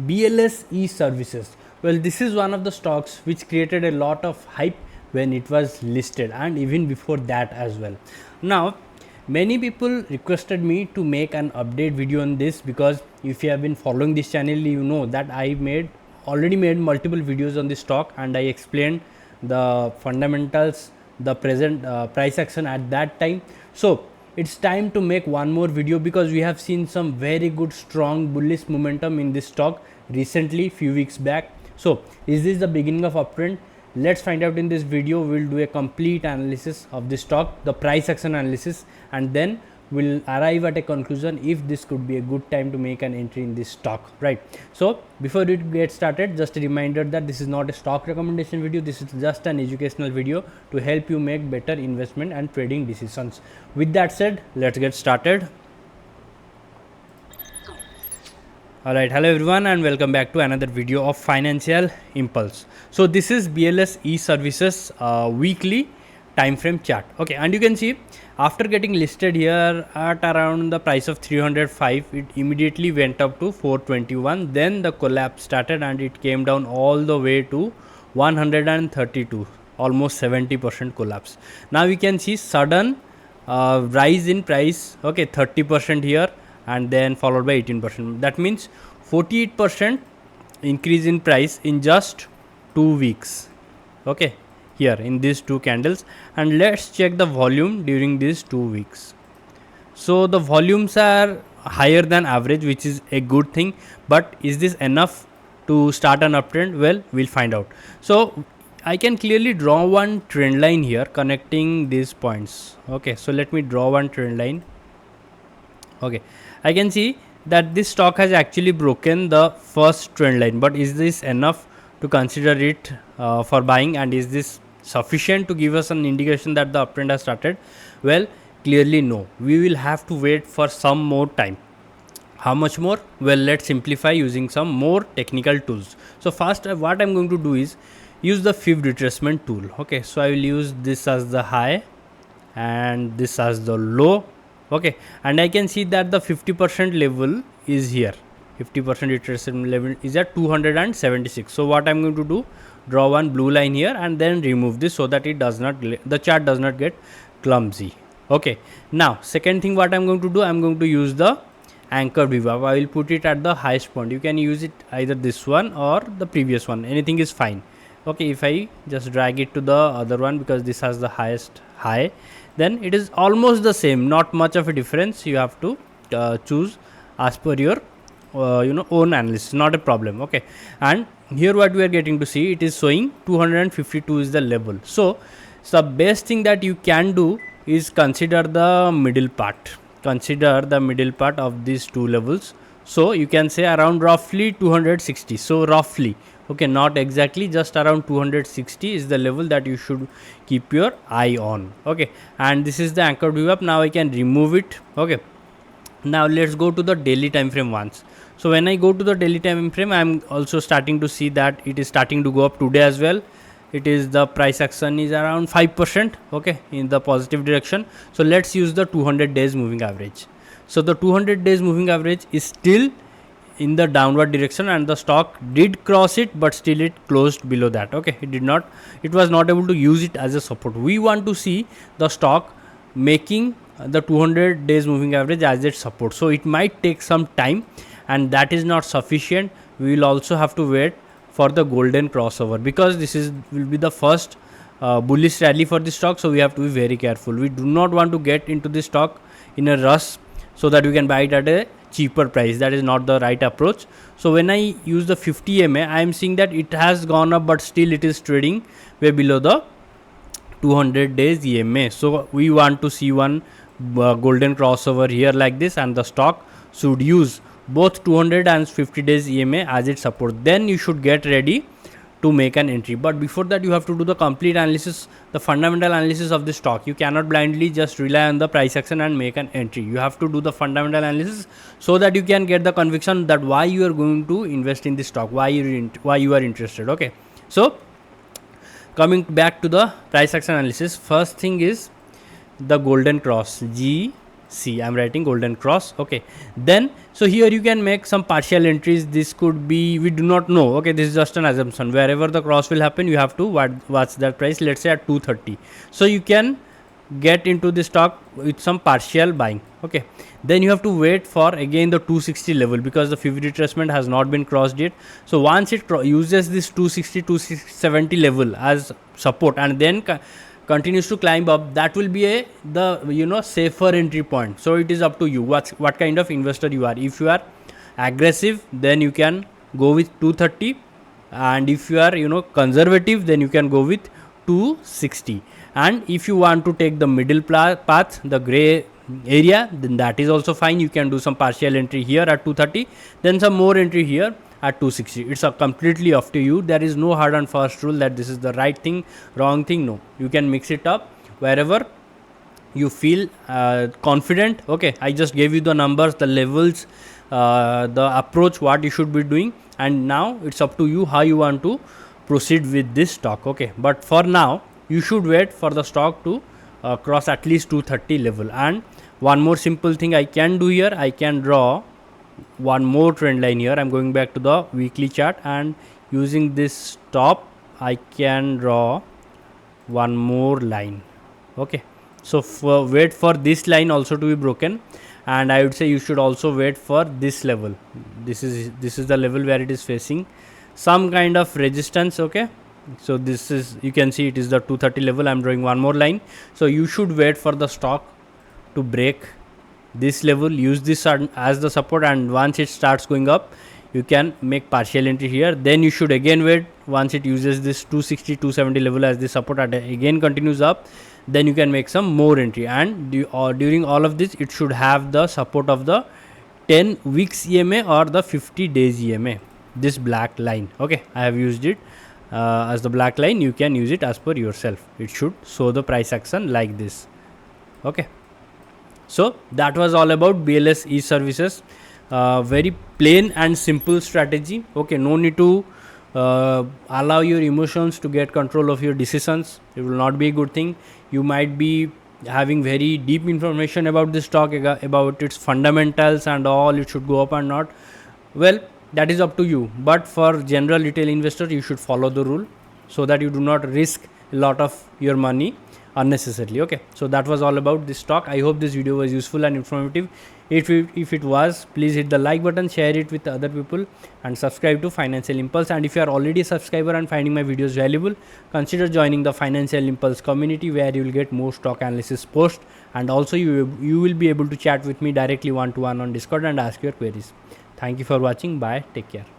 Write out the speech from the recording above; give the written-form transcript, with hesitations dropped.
BLS E-Services. Well, this is one of the stocks which created a lot of hype when it was listed and even before that as well. Now, many people requested me to make an update video on this, because if you have been following this channel, you know that I already made multiple videos on this stock and I explained the fundamentals, the present price action at that time. So it's time to make one more video, because we have seen some very good strong bullish momentum in this stock recently, few weeks back. So is this the beginning of uptrend? Let's find out in this video. We'll do a complete analysis of the stock, the price action analysis, and then we'll arrive at a conclusion if this could be a good time to make an entry in this stock, right? So before we get started, just a reminder that this is not a stock recommendation video. This is just an educational video to help you make better investment and trading decisions. With that said, let's get started. Alright, hello everyone and welcome back to another video of Financial Impulse. So this is BLS E-Services weekly time frame chart. Okay, and you can see after getting listed here at around the price of 305, it immediately went up to 421. Then the collapse started and it came down all the way to 132, almost 70% collapse. Now we can see sudden rise in price. Okay, 30% here and then followed by 18%. That means 48% increase in price in just 2 weeks. Okay, here in these two candles, and let's check the volume during these 2 weeks. So the volumes are higher than average, which is a good thing, but is this enough to start an uptrend? Well, we'll find out. So I can clearly draw one trend line here connecting these points. Okay, so let me draw one trend line. Okay, I can see that this stock has actually broken the first trend line, but is this enough to consider it for buying, and is this sufficient to give us an indication that the uptrend has started? Well, clearly no. We will have to wait for some more time. How much more? Well, let's simplify using some more technical tools. So first, what I'm going to do is use the fib retracement tool. Okay, so I will use this as the high and this as the low. Okay, and I can see that the 50% level is here. 50% retracement level is at 276. So what I'm going to do, draw one blue line here and then remove this so that it does not, the chart does not get clumsy. Okay, now second thing what I'm going to do, I'm going to use the anchor VWAP. I will put it at the highest point. You can use it either this one or the previous one, anything is fine. Okay, if I just drag it to the other one, because this has the highest high, then it is almost the same, not much of a difference. You have to choose as per your own analysis, not a problem. Okay, and here what we are getting to see, it is showing 252 is the level. So the best thing that you can do is consider the middle part. Consider the middle part of these two levels. So you can say around roughly 260. So roughly, okay, not exactly, just around 260 is the level that you should keep your eye on. Okay, and this is the anchor VWAP. Now I can remove it. Okay, now let's go to the daily time frame once. So when I go to the daily time frame, I'm also starting to see that it is starting to go up today as well. It is, the price action is around 5%, okay, in the positive direction. So let's use the 200 days moving average. So the 200 days moving average is still in the downward direction and the stock did cross it, but still it closed below that. Okay, it was not able to use it as a support. We want to see the stock making the 200 days moving average as its support. So it might take some time, and that is not sufficient. We will also have to wait for the golden crossover, because this will be the first bullish rally for the stock. So we have to be very careful. We do not want to get into the stock in a rush so that we can buy it at a cheaper price. That is not the right approach. So when I use the 50 EMA, I am seeing that it has gone up, but still it is trading way below the 200 days EMA. So we want to see one golden crossover here like this, and the stock should use both 200 and 50 days EMA as its support. Then you should get ready to make an entry. But before that, you have to do the complete analysis, the fundamental analysis of the stock. You cannot blindly just rely on the price action and make an entry. You have to do the fundamental analysis so that you can get the conviction that why you are going to invest in this stock, why you are interested. Okay, so coming back to the price action analysis, first thing is the golden cross, G C. I'm writing golden cross. Okay. Then, so here you can make some partial entries. This could be, we do not know. Okay. This is just an assumption. Wherever the cross will happen, you have to watch that price. Let's say at 230. So you can get into the stock with some partial buying. Okay. Then you have to wait for again the 260 level, because the 50 retracement has not been crossed yet. So once it uses this 260 270 level as support and then continues to climb up, that will be the safer entry point. So it is up to you what kind of investor you are. If you are aggressive, then you can go with 230, and if you are conservative, then you can go with 260. And if you want to take the middle path, the gray area, then that is also fine. You can do some partial entry here at 230, then some more entry here at 260. It's completely up to you. There is no hard and fast rule that this is the right thing, wrong thing. No, you can mix it up wherever you feel confident. Okay, I just gave you the numbers, the levels, the approach, what you should be doing, and now it's up to you how you want to proceed with this stock. Okay, but for now you should wait for the stock to cross at least 230 level. And one more simple thing I can do here, I can draw one more trend line here. I'm going back to the weekly chart, and using this stop I can draw one more line. Okay, so wait for this line also to be broken, and I would say you should also wait for this level. This is the level where it is facing some kind of resistance. Okay, so this is, you can see it is the 230 level. I'm drawing one more line. So you should wait for the stock to break this level, use this as the support, and once it starts going up, you can make partial entry here. Then you should again wait once it uses this 260 270 level as the support and again continues up, then you can make some more entry. And during all of this, it should have the support of the 10 weeks EMA or the 50 days EMA, this black line. Okay, I have used it as the black line. You can use it as per yourself. It should show the price action like this. Okay, so that was all about BLS E-Services. Very plain and simple strategy. Okay, no need to allow your emotions to get control of your decisions. It will not be a good thing. You might be having very deep information about this stock, about its fundamentals and all, it should go up or not. Well, that is up to you, but for general retail investor, you should follow the rule so that you do not risk a lot of your money unnecessarily. Okay, so that was all about this stock. I hope this video was useful and informative. If it was, please hit the like button, share it with other people, and subscribe to Financial Impulse. And if you are already a subscriber and finding my videos valuable, consider joining the Financial Impulse community, where you will get more stock analysis posts, and also you will be able to chat with me directly one-to-one on Discord and ask your queries. Thank you for watching. Bye. Take care.